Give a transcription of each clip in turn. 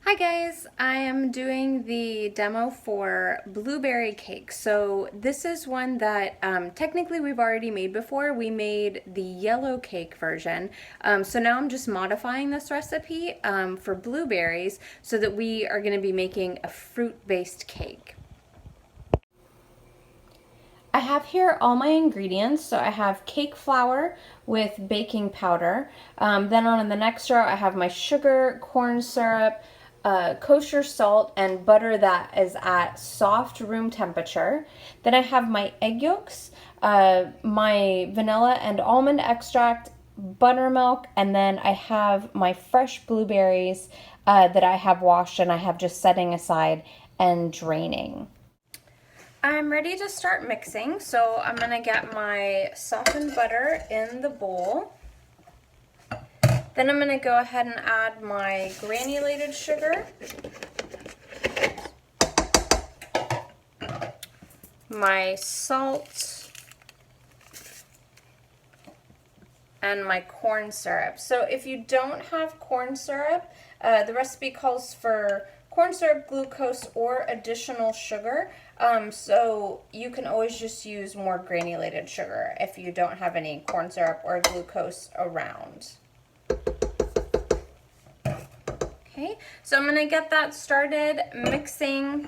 Hi guys, I am doing the demo for blueberry cake. So this is one that technically we've already made before. We made the yellow cake version. So now I'm just modifying this recipe for blueberries so that we are going to be making a fruit-based cake. I have here all my ingredients. So I have cake flour with baking powder. Then on the next row I have my sugar, corn syrup, kosher salt, and butter that is at soft room temperature. Then I have my egg yolks, my vanilla and almond extract, buttermilk, and then I have my fresh blueberries that I have washed and I have just setting aside and draining. I'm ready to start mixing, so I'm gonna get my softened butter in the bowl. Then I'm gonna go ahead and add my granulated sugar, my salt, and my corn syrup. So if you don't have corn syrup, the recipe calls for corn syrup, glucose, or additional sugar. So you can always just use more granulated sugar if you don't have any corn syrup or glucose around. Okay, so I'm gonna get that started mixing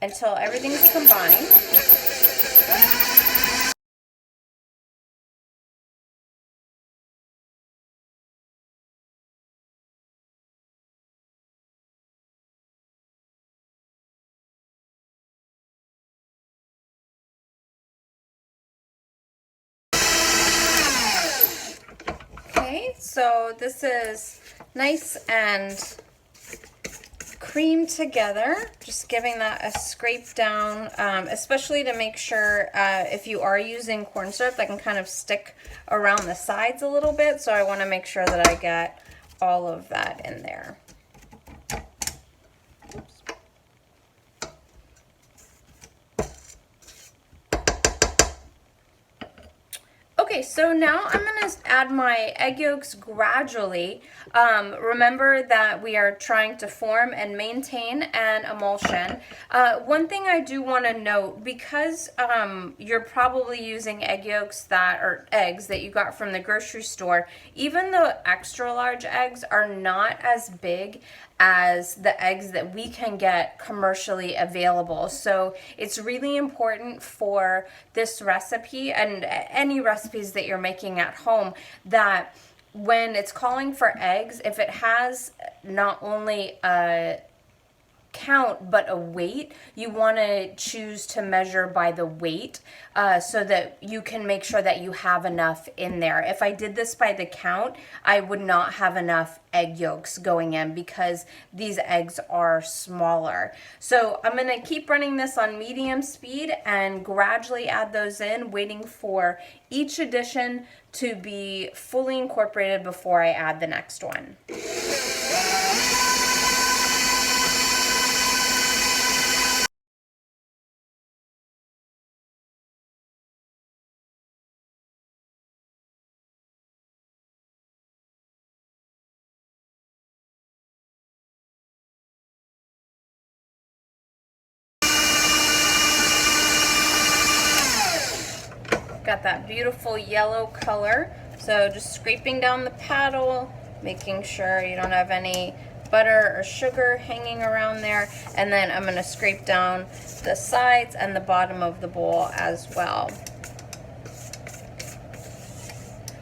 until everything's combined. Okay, so this is nice and creamed together, just giving that a scrape down, especially to make sure if you are using corn syrup, that can kind of stick around the sides a little bit, so I want to make sure that I get all of that in there. Okay, so now I'm going to add my egg yolks gradually. Remember that we are trying to form and maintain an emulsion. One thing I do want to note, because you're probably using egg yolks or eggs that you got from the grocery store, even the extra large eggs are not as big as the eggs that we can get commercially available. So it's really important for this recipe and any recipes that you're making at home that when it's calling for eggs, if it has not only a count but a weight, you want to choose to measure by the weight so that you can make sure that you have enough in there. If I did this by the count, I would not have enough egg yolks going in because these eggs are smaller. So I'm going to keep running this on medium speed and gradually add those in, waiting for each addition to be fully incorporated before I add the next one. Got that beautiful yellow color. So just scraping down the paddle, making sure you don't have any butter or sugar hanging around there. And then I'm going to scrape down the sides and the bottom of the bowl as well.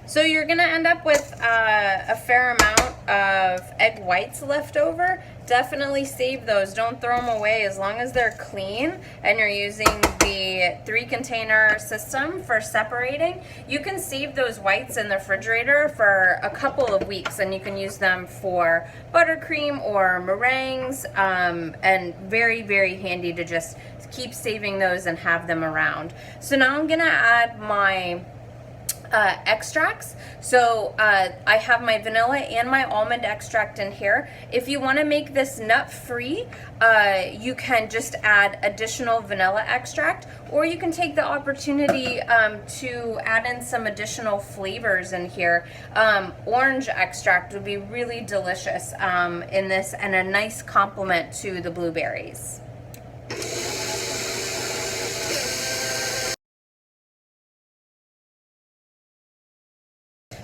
So you're going to end up with a fair amount of egg whites left over. Definitely save those. Don't throw them away as long as they're clean and you're using the 3-container system for separating. You can save those whites in the refrigerator for a couple of weeks and you can use them for buttercream or meringues, and very, very handy to just keep saving those and have them around. So now I'm going to add my extracts. So I have my vanilla and my almond extract in here. If you want to make this nut free, you can just add additional vanilla extract, or you can take the opportunity to add in some additional flavors in here. Orange extract would be really delicious in this, and a nice complement to the blueberries.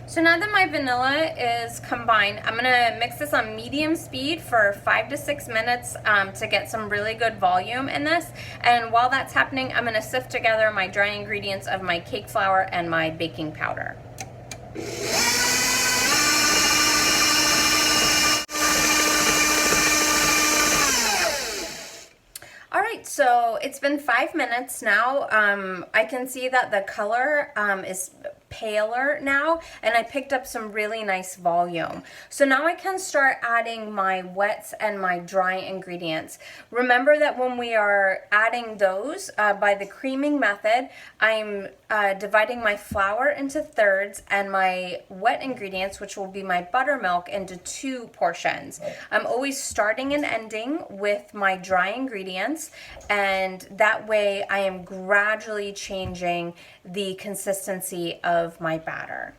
So now that my vanilla is combined, I'm gonna mix this on medium speed for 5 to 6 minutes to get some really good volume in this. And while that's happening, I'm gonna sift together my dry ingredients of my cake flour and my baking powder. All right, so it's been 5 minutes now. I can see that the color is paler now, and I picked up some really nice volume. So now I can start adding my wets and my dry ingredients. Remember that when we are adding those by the creaming method, I'm dividing my flour into thirds and my wet ingredients, which will be my buttermilk, into 2 portions. I'm always starting and ending with my dry ingredients, and that way I am gradually changing the consistency of my batter.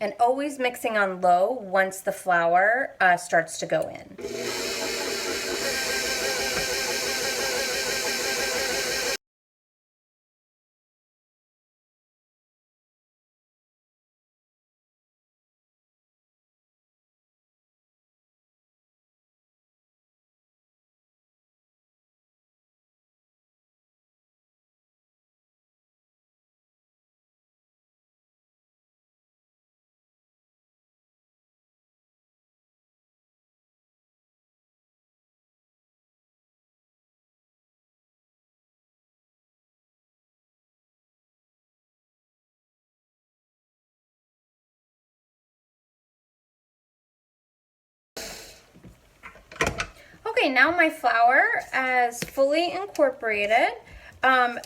And always mixing on low once the flour starts to go in. Okay, now my flour is fully incorporated.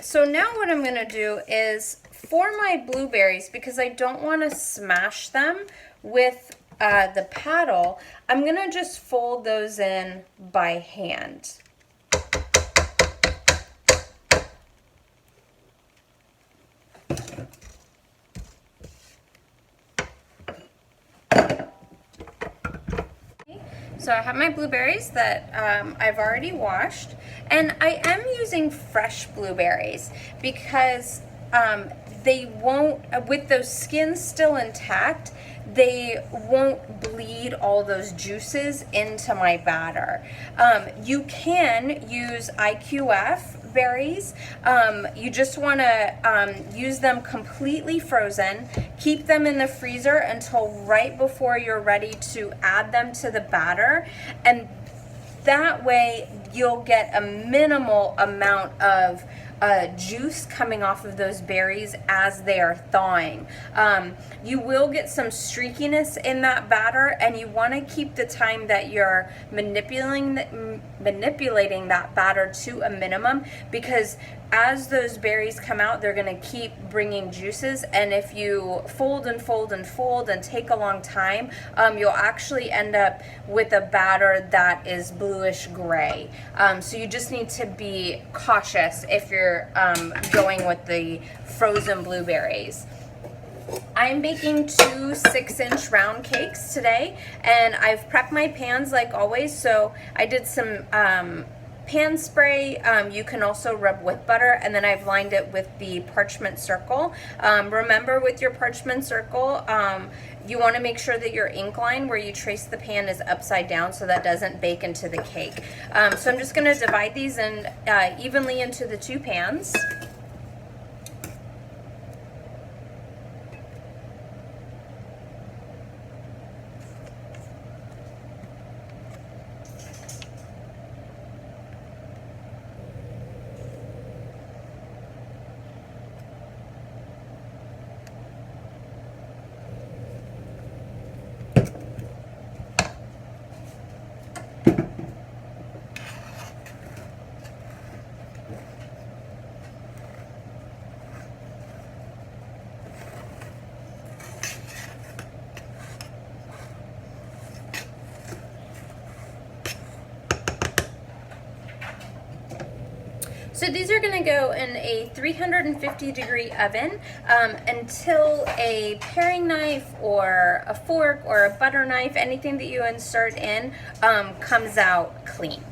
So now what I'm gonna do is, for my blueberries, because I don't wanna smash them with the paddle, I'm gonna just fold those in by hand. So I have my blueberries that I've already washed, and I am using fresh blueberries because they won't, with those skins still intact, they won't bleed all those juices into my batter. You can use IQF berries. You just want to use them completely frozen. Keep them in the freezer until right before you're ready to add them to the batter, and that way you'll get a minimal amount of juice coming off of those berries as they are thawing. You will get some streakiness in that batter, and you want to keep the time that you're manipulating that batter to a minimum, because as those berries come out, they're going to keep bringing juices, and if you fold and fold and fold and take a long time, you'll actually end up with a batter that is bluish gray. So you just need to be cautious if you're going with the frozen blueberries. I'm baking 2 6-inch round cakes today, and I've prepped my pans like always. So I did some pan spray. You can also rub with butter, and then I've lined it with the parchment circle. Remember, with your parchment circle, you want to make sure that your ink line where you trace the pan is upside down so that doesn't bake into the cake. So I'm just going to divide these in evenly into the 2 pans. So these are going to go in a 350-degree oven until a paring knife or a fork or a butter knife, anything that you insert in, comes out clean.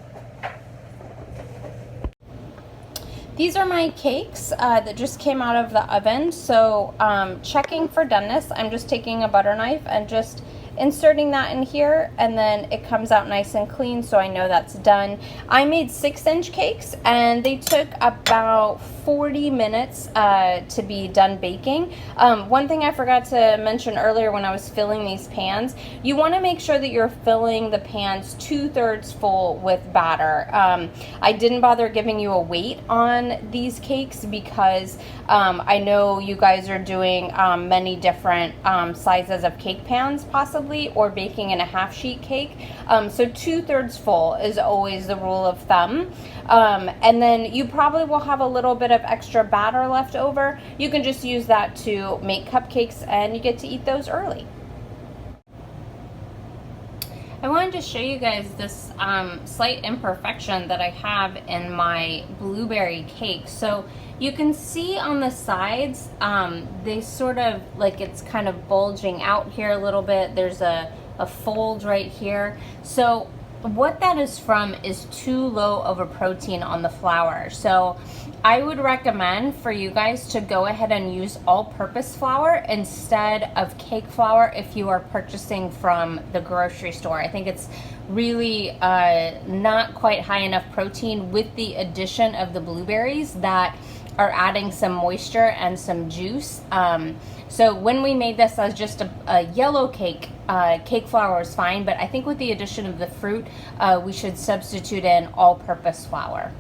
These are my cakes that just came out of the oven. So checking for doneness, I'm just taking a butter knife and just inserting that in here, and then it comes out nice and clean, so I know that's done. I made 6-inch cakes and they took about 40 minutes to be done baking. One thing I forgot to mention earlier when I was filling these pans, you want to make sure that you're filling the pans 2/3 full with batter. I didn't bother giving you a weight on these cakes because I know you guys are doing many different sizes of cake pans possibly, or baking in a half sheet cake. So 2/3 full is always the rule of thumb. And then you probably will have a little bit of extra batter left over. You can just use that to make cupcakes and you get to eat those early. I wanted to show you guys this slight imperfection that I have in my blueberry cake. So you can see on the sides, they sort of, like, it's kind of bulging out here a little bit. There's a fold right here. So what that is from is too low of a protein on the flour. So I would recommend for you guys to go ahead and use all-purpose flour instead of cake flour if you are purchasing from the grocery store. I think it's really not quite high enough protein with the addition of the blueberries that are adding some moisture and some juice. So when we made this as just a yellow cake, cake flour is fine, but I think with the addition of the fruit, we should substitute in all-purpose flour.